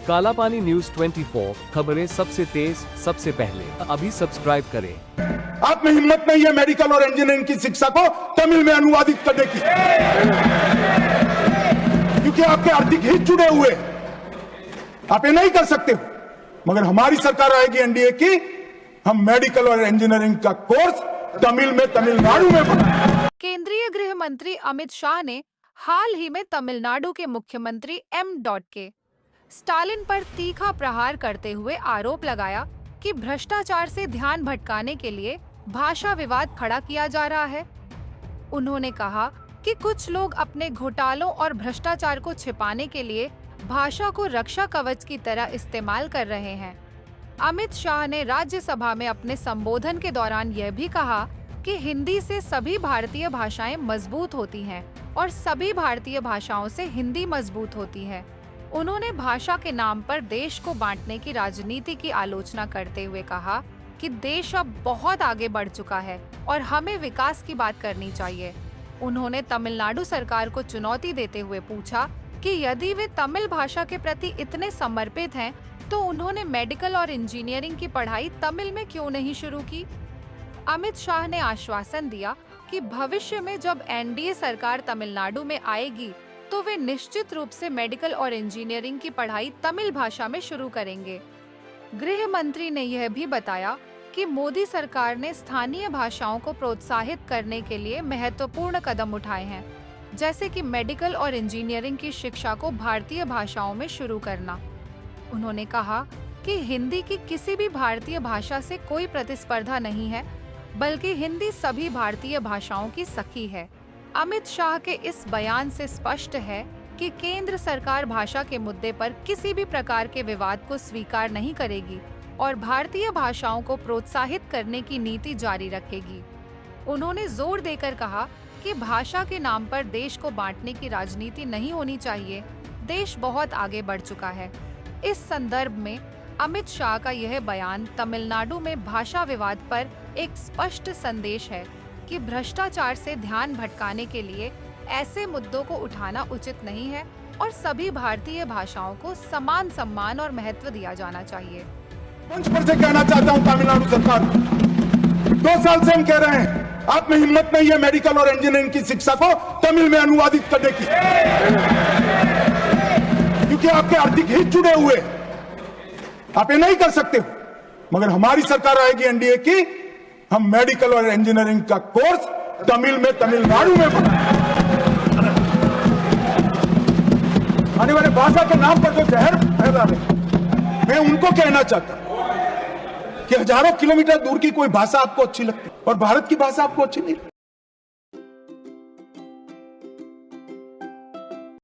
काला पानी न्यूज 24 खबरें सबसे तेज सबसे पहले अभी सब्सक्राइब करें। आप में हिम्मत नहीं है मेडिकल और इंजीनियरिंग की शिक्षा को तमिल में अनुवादित करने की, क्योंकि आपके आर्थिक हित जुड़े हुए, आप ये नहीं कर सकते हो। मगर हमारी सरकार आएगी एनडीए की, हम मेडिकल और इंजीनियरिंग का कोर्स तमिल में तमिलनाडु में बनाएंगे। केंद्रीय गृह मंत्री अमित शाह ने हाल ही में तमिलनाडु के मुख्यमंत्री के स्टालिन पर तीखा प्रहार करते हुए आरोप लगाया कि भ्रष्टाचार से ध्यान भटकाने के लिए भाषा विवाद खड़ा किया जा रहा है। उन्होंने कहा कि कुछ लोग अपने घोटालों और भ्रष्टाचार को छिपाने के लिए भाषा को रक्षा कवच की तरह इस्तेमाल कर रहे हैं। अमित शाह ने राज्यसभा में अपने संबोधन के दौरान यह भी कहा कि हिंदी से सभी भारतीय भाषाएं मजबूत होती हैं और सभी भारतीय भाषाओं से हिंदी मजबूत होती है। उन्होंने भाषा के नाम पर देश को बांटने की राजनीति की आलोचना करते हुए कहा कि देश अब बहुत आगे बढ़ चुका है और हमें विकास की बात करनी चाहिए। उन्होंने तमिलनाडु सरकार को चुनौती देते हुए पूछा कि यदि वे तमिल भाषा के प्रति इतने समर्पित हैं, तो उन्होंने मेडिकल और इंजीनियरिंग की पढ़ाई तमिल में क्यों नहीं शुरू की। अमित शाह ने आश्वासन दिया कि भविष्य में जब एनडीए सरकार तमिलनाडु में आएगी तो वे निश्चित रूप से मेडिकल और इंजीनियरिंग की पढ़ाई तमिल भाषा में शुरू करेंगे। गृह मंत्री ने यह भी बताया कि मोदी सरकार ने स्थानीय भाषाओं को प्रोत्साहित करने के लिए महत्वपूर्ण कदम उठाए हैं, जैसे कि मेडिकल और इंजीनियरिंग की शिक्षा को भारतीय भाषाओं में शुरू करना। उन्होंने कहा कि हिंदी की किसी भी भारतीय भाषा से कोई प्रतिस्पर्धा नहीं है, बल्कि हिंदी सभी भारतीय भाषाओं की सखी है। अमित शाह के इस बयान से स्पष्ट है कि केंद्र सरकार भाषा के मुद्दे पर किसी भी प्रकार के विवाद को स्वीकार नहीं करेगी और भारतीय भाषाओं को प्रोत्साहित करने की नीति जारी रखेगी। उन्होंने जोर देकर कहा कि भाषा के नाम पर देश को बांटने की राजनीति नहीं होनी चाहिए। देश बहुत आगे बढ़ चुका है। इस संदर्भ में अमित शाह का यह बयान तमिलनाडु में भाषा विवाद पर एक स्पष्ट संदेश है कि भ्रष्टाचार से ध्यान भटकाने के लिए ऐसे मुद्दों को उठाना उचित नहीं है और सभी भारतीय भाषाओं को समान सम्मान और महत्व दिया जाना चाहिए। मंच पर से कहना चाहता हूं तमिलनाडु सरकार, 2 साल से हम कह रहे हैं, आप में हिम्मत नहीं है मेडिकल और इंजीनियरिंग की शिक्षा को तमिल में अनुवादित करने की, क्योंकि आपके आर्थिक हित जुड़े हुए, आप ये नहीं कर सकते हो। मगर हमारी सरकार आएगी एनडीए की, हम मेडिकल और इंजीनियरिंग का कोर्स तमिल में तमिलनाडु में बनाएंगे। आने वाले भाषा के नाम पर जो जहर फैला है, मैं उनको कहना चाहता हूं कि हजारों किलोमीटर दूर की कोई भाषा आपको अच्छी लगती है और भारत की भाषा आपको अच्छी नहीं लगती।